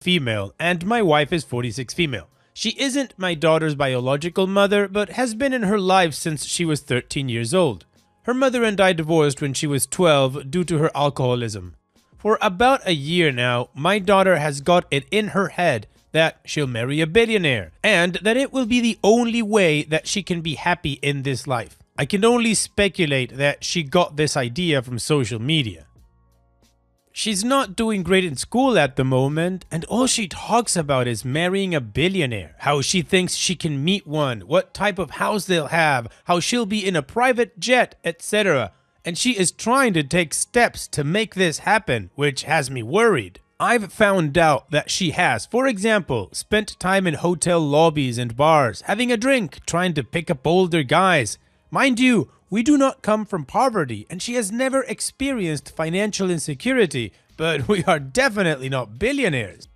female, and my wife is 46 female. She isn't my daughter's biological mother, but has been in her life since she was 13 years old. Her mother and I divorced when she was 12 due to her alcoholism. For about a year now, my daughter has got it in her head that she'll marry a billionaire, and that it will be the only way that she can be happy in this life. I can only speculate that she got this idea from social media. She's not doing great in school at the moment, and all she talks about is marrying a billionaire, how she thinks she can meet one, what type of house they'll have, how she'll be in a private jet, etc. And she is trying to take steps to make this happen, which has me worried. I've found out that she has, for example, spent time in hotel lobbies and bars, having a drink, trying to pick up older guys. Mind you, we do not come from poverty, and she has never experienced financial insecurity, but we are definitely not billionaires.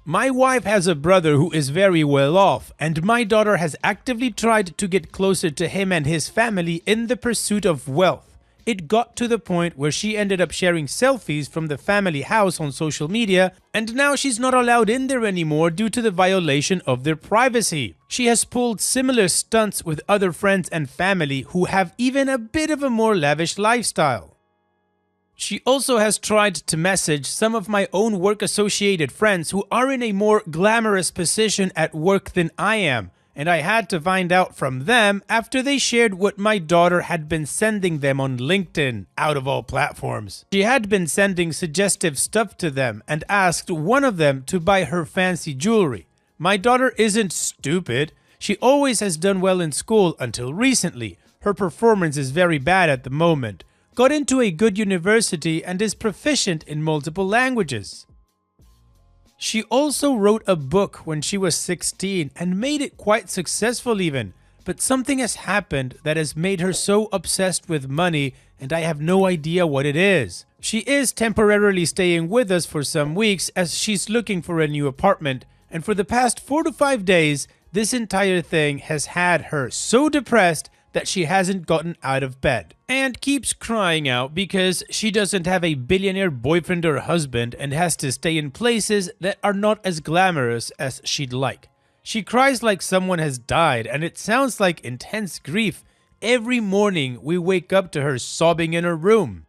My wife has a brother who is very well off, and my daughter has actively tried to get closer to him and his family in the pursuit of wealth. It got to the point where she ended up sharing selfies from the family house on social media, and now she's not allowed in there anymore due to the violation of their privacy. She has pulled similar stunts with other friends and family who have even a bit of a more lavish lifestyle. She also has tried to message some of my own work-associated friends who are in a more glamorous position at work than I am, and I had to find out from them after they shared what my daughter had been sending them on LinkedIn, out of all platforms. She had been sending suggestive stuff to them and asked one of them to buy her fancy jewelry. My daughter isn't stupid. She always has done well in school until recently. Her performance is very bad at the moment. Got into a good university and is proficient in multiple languages. She also wrote a book when she was 16 and made it quite successful even, but something has happened that has made her so obsessed with money, and I have no idea what it is. She is temporarily staying with us for some weeks as she's looking for a new apartment, and for the past 4 to 5 days, this entire thing has had her so depressed that she hasn't gotten out of bed and keeps crying out because she doesn't have a billionaire boyfriend or husband and has to stay in places that are not as glamorous as she'd like. She cries like someone has died, and it sounds like intense grief. Every morning we wake up to her sobbing in her room.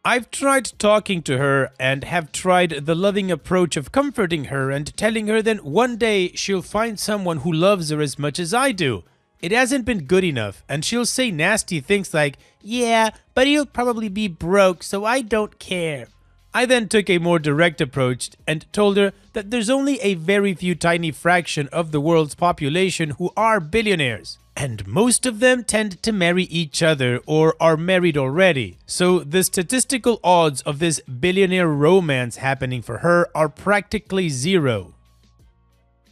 I've tried talking to her and have tried the loving approach of comforting her and telling her that one day she'll find someone who loves her as much as I do. It hasn't been good enough, and she'll say nasty things like, "Yeah, but he'll probably be broke, so I don't care." I then took a more direct approach and told her that there's only a very few tiny fraction of the world's population who are billionaires, and most of them tend to marry each other or are married already. So the statistical odds of this billionaire romance happening for her are practically zero.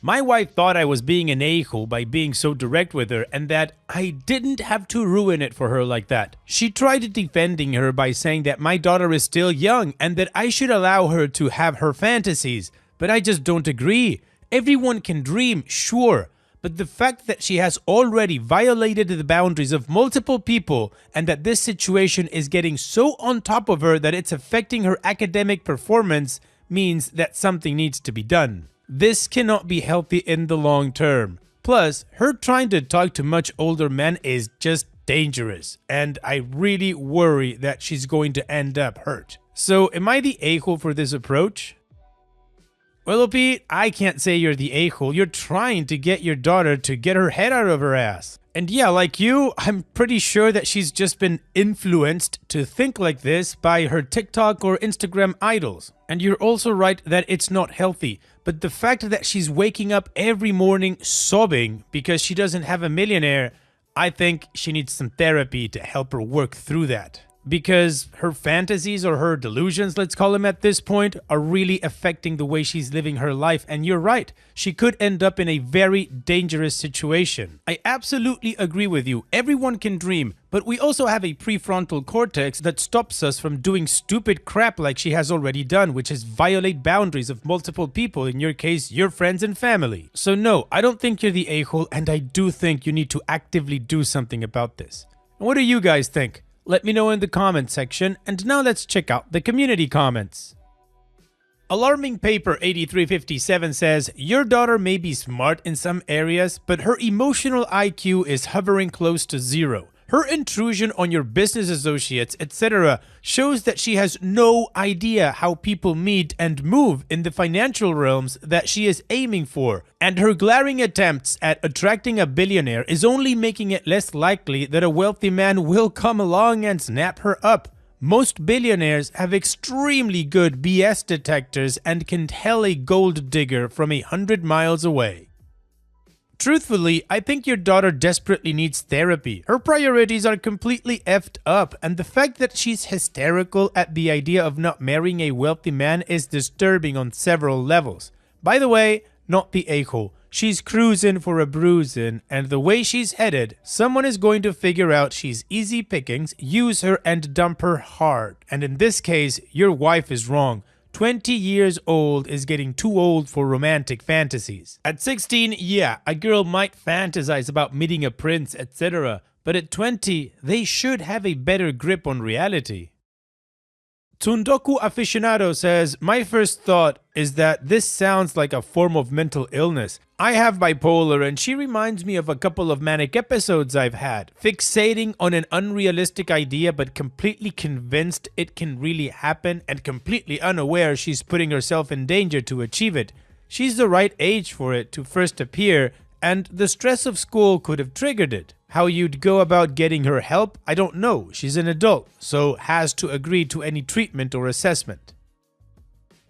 My wife thought I was being an a-hole by being so direct with her, and that I didn't have to ruin it for her like that. She tried defending her by saying that my daughter is still young and that I should allow her to have her fantasies, but I just don't agree. Everyone can dream, sure, but the fact that she has already violated the boundaries of multiple people and that this situation is getting so on top of her that it's affecting her academic performance means that something needs to be done. This cannot be healthy in the long term. Plus, her trying to talk to much older men is just dangerous, and I really worry that she's going to end up hurt. So, am I the a-hole for this approach? Well, Pete, I can't say you're the a-hole. You're trying to get your daughter to get her head out of her ass. And yeah, like you, I'm pretty sure that she's just been influenced to think like this by her TikTok or Instagram idols. And you're also right that it's not healthy. But the fact that she's waking up every morning sobbing because she doesn't have a millionaire, I think she needs some therapy to help her work through that. Because her fantasies, or her delusions, let's call them at this point, are really affecting the way she's living her life. And you're right, she could end up in a very dangerous situation. I absolutely agree with you. Everyone can dream, but we also have a prefrontal cortex that stops us from doing stupid crap like she has already done, which is violate boundaries of multiple people, in your case, your friends and family. So no, I don't think you're the a-hole, and I do think you need to actively do something about this. What do you guys think? Let me know in the comment section, and now let's check out the community comments. Alarming Paper 8357 says, your daughter may be smart in some areas, but her emotional IQ is hovering close to zero. Her intrusion on your business associates, etc., shows that she has no idea how people meet and move in the financial realms that she is aiming for, and her glaring attempts at attracting a billionaire is only making it less likely that a wealthy man will come along and snap her up. Most billionaires have extremely good BS detectors and can tell a gold digger from 100 miles away. Truthfully, I think your daughter desperately needs therapy. Her priorities are completely effed up, and the fact that she's hysterical at the idea of not marrying a wealthy man is disturbing on several levels. By the way, not the a-hole. She's cruising for a bruising, and the way she's headed, someone is going to figure out she's easy pickings, use her, and dump her hard. And in this case, your wife is wrong. 20 years old is getting too old for romantic fantasies. At 16, yeah, a girl might fantasize about meeting a prince, etc. But at 20, they should have a better grip on reality. Tsundoku Aficionado says, my first thought is that this sounds like a form of mental illness. I have bipolar and she reminds me of a couple of manic episodes I've had, fixating on an unrealistic idea but completely convinced it can really happen and completely unaware she's putting herself in danger to achieve it. She's the right age for it to first appear, and the stress of school could have triggered it. How you'd go about getting her help, I don't know. She's an adult, so has to agree to any treatment or assessment.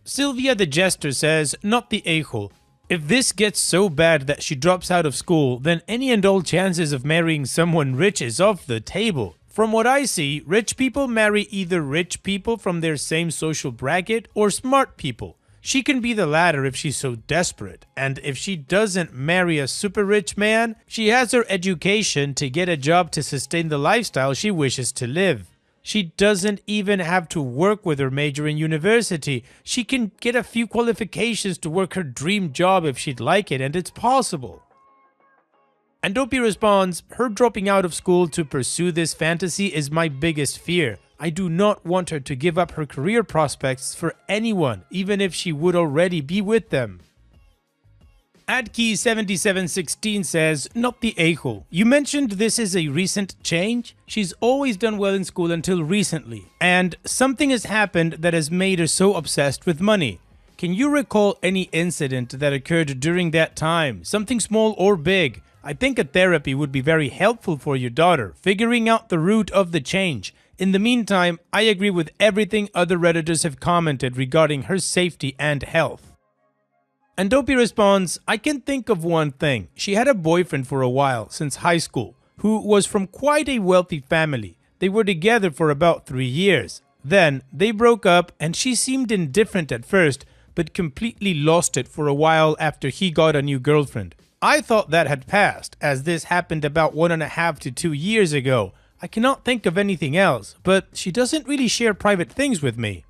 Sylvia the Jester says, not the a-hole. If this gets so bad that she drops out of school, then any and all chances of marrying someone rich is off the table. From what I see, rich people marry either rich people from their same social bracket or smart people. She can be the latter if she's so desperate, and if she doesn't marry a super rich man, she has her education to get a job to sustain the lifestyle she wishes to live. She doesn't even have to work with her major in university. She can get a few qualifications to work her dream job if she'd like it, and it's possible. And Dopey responds, her dropping out of school to pursue this fantasy is my biggest fear. I do not want her to give up her career prospects for anyone, even if she would already be with them. Adkey7716 says, not the a-hole. You mentioned this is a recent change. She's always done well in school until recently, and something has happened that has made her so obsessed with money. Can you recall any incident that occurred during that time, something small or big? I think a therapy would be very helpful for your daughter, figuring out the root of the change. In the meantime, I agree with everything other Redditors have commented regarding her safety and health. And Dopey responds, I can think of one thing. She had a boyfriend for a while, since high school, who was from quite a wealthy family. They were together for about 3 years. Then, they broke up and she seemed indifferent at first, but completely lost it for a while after he got a new girlfriend. I thought that had passed, as this happened about 1.5 to 2 years ago. I cannot think of anything else, but she doesn't really share private things with me.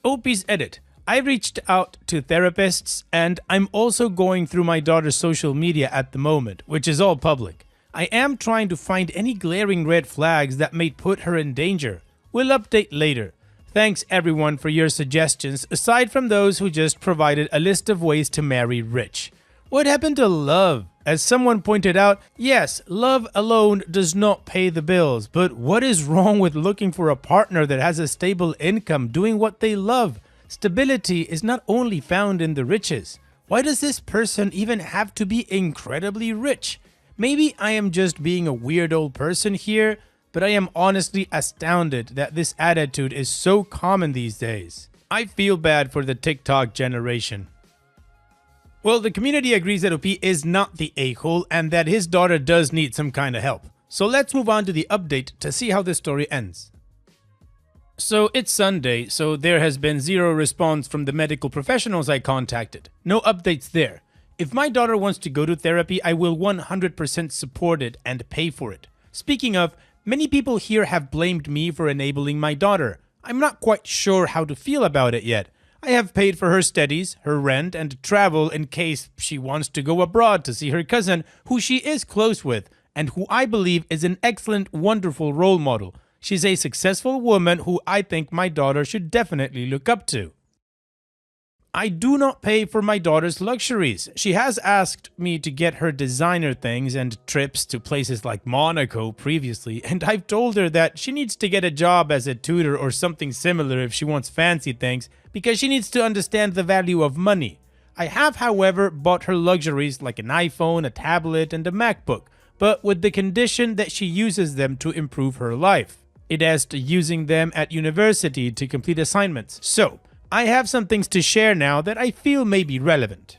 Opie's edit. I reached out to therapists, and I'm also going through my daughter's social media at the moment, which is all public. I am trying to find any glaring red flags that may put her in danger. We'll update later. Thanks everyone for your suggestions, aside from those who just provided a list of ways to marry rich. What happened to love? As someone pointed out, yes, love alone does not pay the bills, but what is wrong with looking for a partner that has a stable income doing what they love? Stability is not only found in the riches. Why does this person even have to be incredibly rich? Maybe I am just being a weird old person here, but I am honestly astounded that this attitude is so common these days. I feel bad for the TikTok generation. Well, the community agrees that OP is not the a-hole and that his daughter does need some kind of help. So let's move on to the update to see how this story ends. So it's Sunday, so there has been zero response from the medical professionals I contacted. No updates there. If my daughter wants to go to therapy, I will 100% support it and pay for it. Speaking of, many people here have blamed me for enabling my daughter. I'm not quite sure how to feel about it yet. I have paid for her studies, her rent, and travel in case she wants to go abroad to see her cousin, who she is close with, and who I believe is an excellent, wonderful role model. She's a successful woman who I think my daughter should definitely look up to. I do not pay for my daughter's luxuries. She has asked me to get her designer things and trips to places like Monaco previously, and I've told her that she needs to get a job as a tutor or something similar if she wants fancy things, because she needs to understand the value of money. I have, however, bought her luxuries like an iPhone, a tablet, and a MacBook, but with the condition that she uses them to improve her life. It as to using them at university to complete assignments. So, I have some things to share now that I feel may be relevant.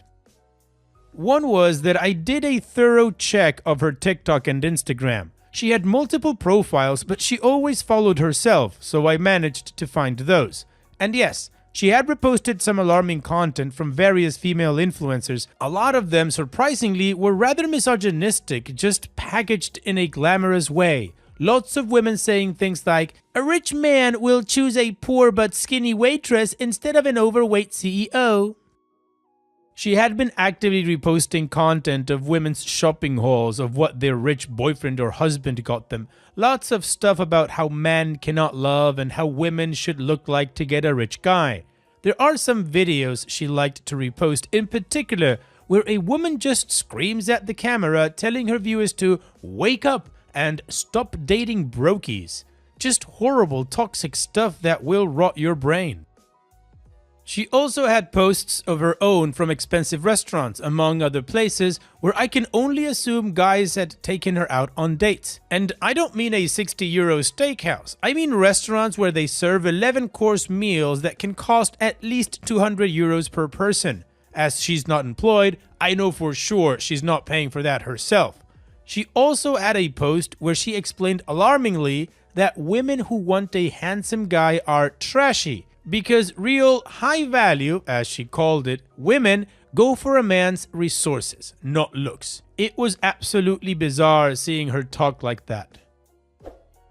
One was that I did a thorough check of her TikTok and Instagram. She had multiple profiles, but she always followed herself, so I managed to find those. And yes, she had reposted some alarming content from various female influencers. A lot of them, surprisingly, were rather misogynistic, just packaged in a glamorous way. Lots of women saying things like, "A rich man will choose a poor but skinny waitress instead of an overweight CEO." She had been actively reposting content of women's shopping hauls of what their rich boyfriend or husband got them. Lots of stuff about how men cannot love and how women should look like to get a rich guy. There are some videos she liked to repost, in particular where a woman just screams at the camera telling her viewers to wake up and stop dating brokies. Just horrible, toxic stuff that will rot your brain. She also had posts of her own from expensive restaurants, among other places, where I can only assume guys had taken her out on dates. And I don't mean a €60 steakhouse. I mean restaurants where they serve 11-course meals that can cost at least €200 per person. As she's not employed, I know for sure she's not paying for that herself. She also had a post where she explained alarmingly that women who want a handsome guy are trashy because real high value, as she called it, women go for a man's resources, not looks. It was absolutely bizarre seeing her talk like that.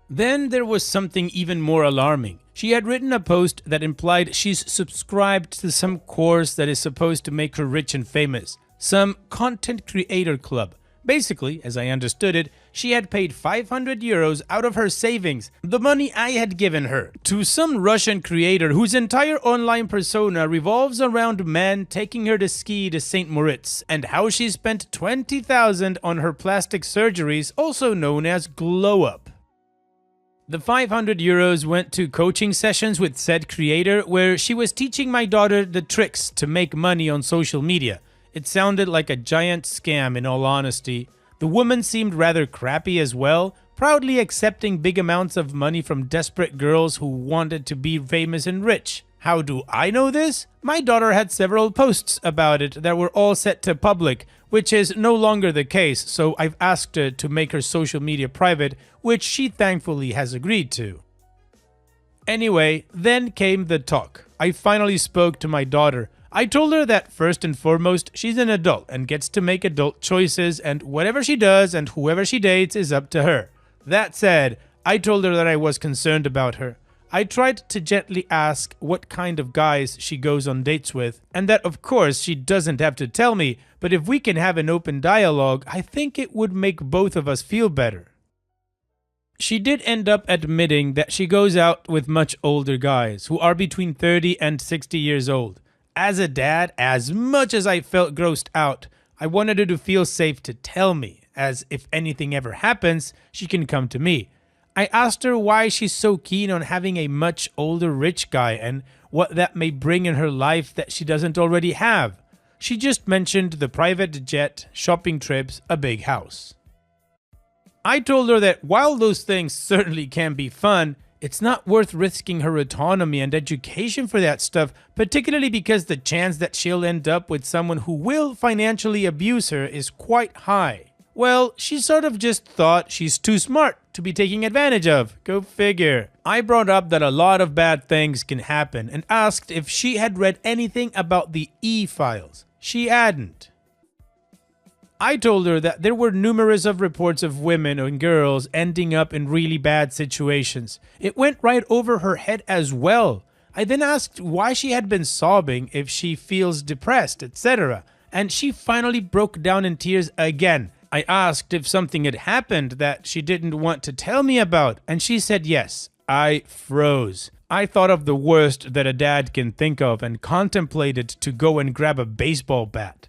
Then there was something even more alarming. She had written a post that implied she's subscribed to some course that is supposed to make her rich and famous, some content creator club. Basically, as I understood it, she had paid €500 out of her savings, the money I had given her, to some Russian creator whose entire online persona revolves around men taking her to ski to St. Moritz, and how she spent $20,000 on her plastic surgeries, also known as glow up. The €500 went to coaching sessions with said creator, where she was teaching my daughter the tricks to make money on social media. It sounded like a giant scam, in all honesty. The woman seemed rather crappy as well, proudly accepting big amounts of money from desperate girls who wanted to be famous and rich. How do I know this? My daughter had several posts about it that were all set to public, which is no longer the case, so I've asked her to make her social media private, which she thankfully has agreed to. Anyway, then came the talk. I finally spoke to my daughter. I told her that first and foremost, she's an adult and gets to make adult choices, and whatever she does and whoever she dates is up to her. That said, I told her that I was concerned about her. I tried to gently ask what kind of guys she goes on dates with, and that of course she doesn't have to tell me, but if we can have an open dialogue, I think it would make both of us feel better. She did end up admitting that she goes out with much older guys who are between 30 and 60 years old. As a dad, as much as I felt grossed out, I wanted her to feel safe to tell me, as if anything ever happens, she can come to me. I asked her why she's so keen on having a much older rich guy and what that may bring in her life that she doesn't already have. She just mentioned the private jet, shopping trips, a big house. I told her that while those things certainly can be fun, it's not worth risking her autonomy and education for that stuff, particularly because the chance that she'll end up with someone who will financially abuse her is quite high. Well, she sort of just thought she's too smart to be taking advantage of. Go figure. I brought up that a lot of bad things can happen and asked if she had read anything about the E-files. She hadn't. I told her that there were numerous of reports of women and girls ending up in really bad situations. It went right over her head as well. I then asked why she had been sobbing, if she feels depressed, etc. And she finally broke down in tears again. I asked if something had happened that she didn't want to tell me about, and she said yes. I froze. I thought of the worst that a dad can think of and contemplated to go and grab a baseball bat.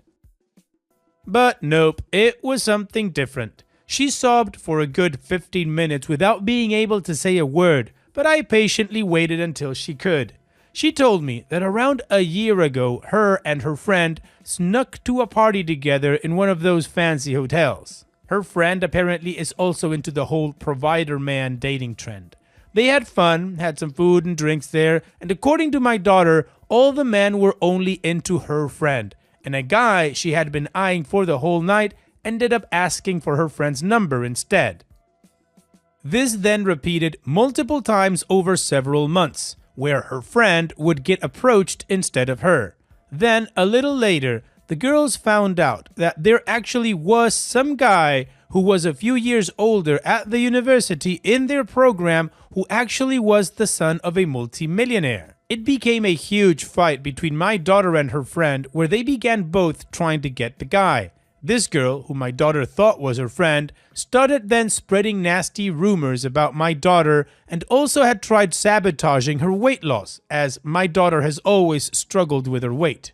But nope, it was something different. She sobbed for a good 15 minutes without being able to say a word, but I patiently waited until she could. She told me that around a year ago, her and her friend snuck to a party together in one of those fancy hotels. Her friend apparently is also into the whole provider man dating trend. They had fun, had some food and drinks there, and according to my daughter, all the men were only into her friend, and a guy she had been eyeing for the whole night ended up asking for her friend's number instead. This then repeated multiple times over several months, where her friend would get approached instead of her. Then, a little later, the girls found out that there actually was some guy who was a few years older at the university in their program who actually was the son of a multimillionaire. It became a huge fight between my daughter and her friend where they began both trying to get the guy. This girl, who my daughter thought was her friend, started then spreading nasty rumors about my daughter and also had tried sabotaging her weight loss, as my daughter has always struggled with her weight.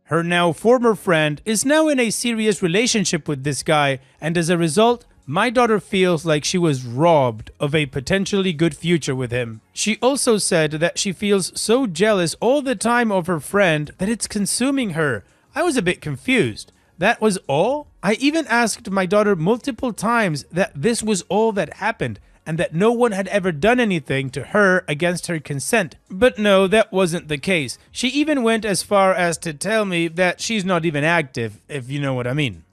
Her now former friend is now in a serious relationship with this guy, and as a result, my daughter feels like she was robbed of a potentially good future with him. She also said that she feels so jealous all the time of her friend that it's consuming her. I was a bit confused. That was all? I even asked my daughter multiple times that this was all that happened and that no one had ever done anything to her against her consent. But no, that wasn't the case. She even went as far as to tell me that she's not even active, if you know what I mean.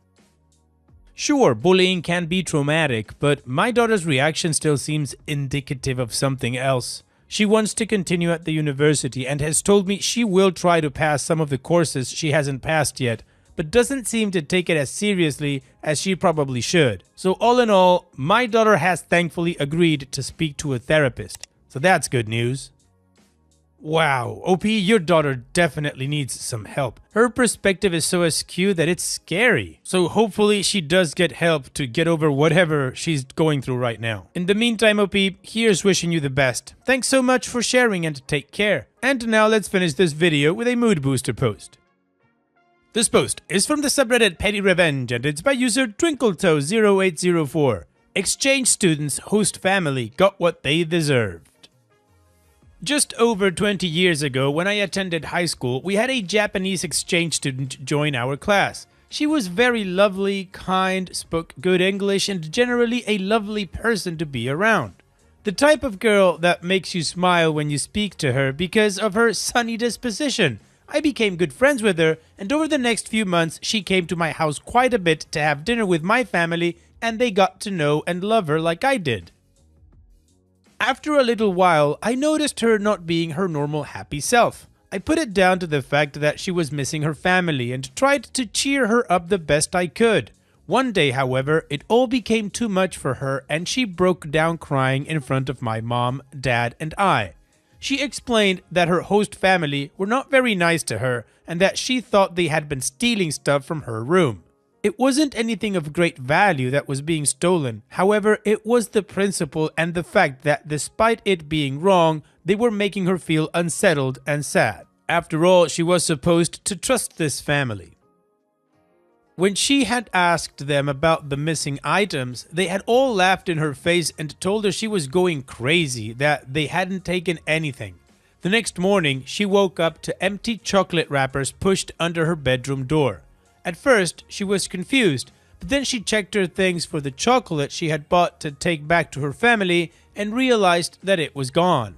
Sure, bullying can be traumatic, but my daughter's reaction still seems indicative of something else. She wants to continue at the university and has told me she will try to pass some of the courses she hasn't passed yet, but doesn't seem to take it as seriously as she probably should. So all in all, my daughter has thankfully agreed to speak to a therapist. So that's good news. Wow, OP, your daughter definitely needs some help. Her perspective is so askew that it's scary. So hopefully she does get help to get over whatever she's going through right now. In the meantime, OP, here's wishing you the best. Thanks so much for sharing and take care. And now let's finish this video with a mood booster post. This post is from the subreddit Petty Revenge and it's by user Twinkletoe0804. Exchange students host family got what they deserved. Just over 20 years ago, when I attended high school, we had a Japanese exchange student join our class. She was very lovely, kind, spoke good English, and generally a lovely person to be around. The type of girl that makes you smile when you speak to her because of her sunny disposition. I became good friends with her, and over the next few months, she came to my house quite a bit to have dinner with my family, and they got to know and love her like I did. After a little while, I noticed her not being her normal happy self. I put it down to the fact that she was missing her family and tried to cheer her up the best I could. One day, however, it all became too much for her and she broke down crying in front of my mom, dad, and I. She explained that her host family were not very nice to her and that she thought they had been stealing stuff from her room. It wasn't anything of great value that was being stolen. However, it was the principle and the fact that despite it being wrong, they were making her feel unsettled and sad. After all, she was supposed to trust this family. When she had asked them about the missing items, they had all laughed in her face and told her she was going crazy, that they hadn't taken anything. The next morning, she woke up to empty chocolate wrappers pushed under her bedroom door. At first, she was confused, but then she checked her things for the chocolate she had bought to take back to her family and realized that it was gone.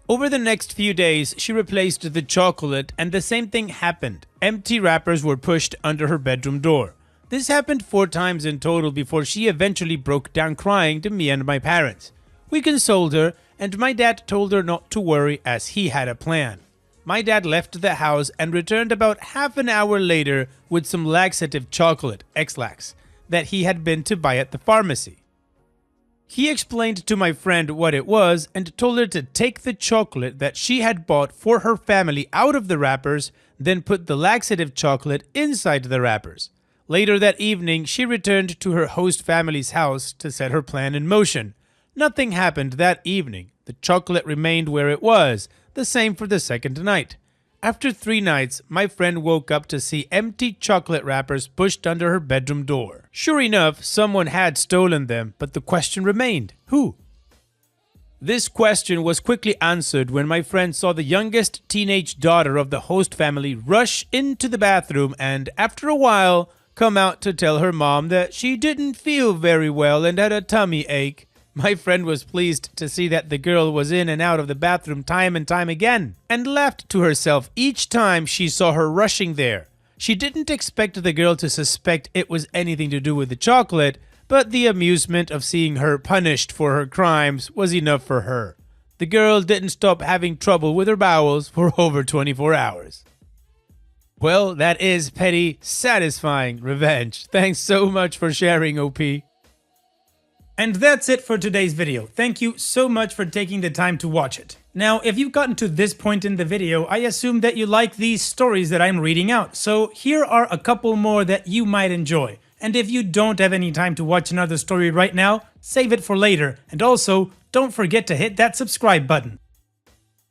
Over the next few days, she replaced the chocolate and the same thing happened. Empty wrappers were pushed under her bedroom door. This happened 4 times in total before she eventually broke down crying to me and my parents. We consoled her and my dad told her not to worry as he had a plan. My dad left the house and returned about half an hour later with some laxative chocolate, X-Lax, that he had been to buy at the pharmacy. He explained to my friend what it was and told her to take the chocolate that she had bought for her family out of the wrappers, then put the laxative chocolate inside the wrappers. Later that evening, she returned to her host family's house to set her plan in motion. Nothing happened that evening. The chocolate remained where it was, the same for the second night. After 3 nights, my friend woke up to see empty chocolate wrappers pushed under her bedroom door. Sure enough, someone had stolen them, but the question remained: who? This question was quickly answered when my friend saw the youngest teenage daughter of the host family rush into the bathroom and, after a while, come out to tell her mom that she didn't feel very well and had a tummy ache. My friend was pleased to see that the girl was in and out of the bathroom time and time again, and laughed to herself each time she saw her rushing there. She didn't expect the girl to suspect it was anything to do with the chocolate, but the amusement of seeing her punished for her crimes was enough for her. The girl didn't stop having trouble with her bowels for over 24 hours. Well, that is petty, satisfying revenge. Thanks so much for sharing, OP. And that's it for today's video. Thank you so much for taking the time to watch it. Now, if you've gotten to this point in the video, I assume that you like these stories that I'm reading out, so here are a couple more that you might enjoy. And if you don't have any time to watch another story right now, save it for later, and also, don't forget to hit that subscribe button.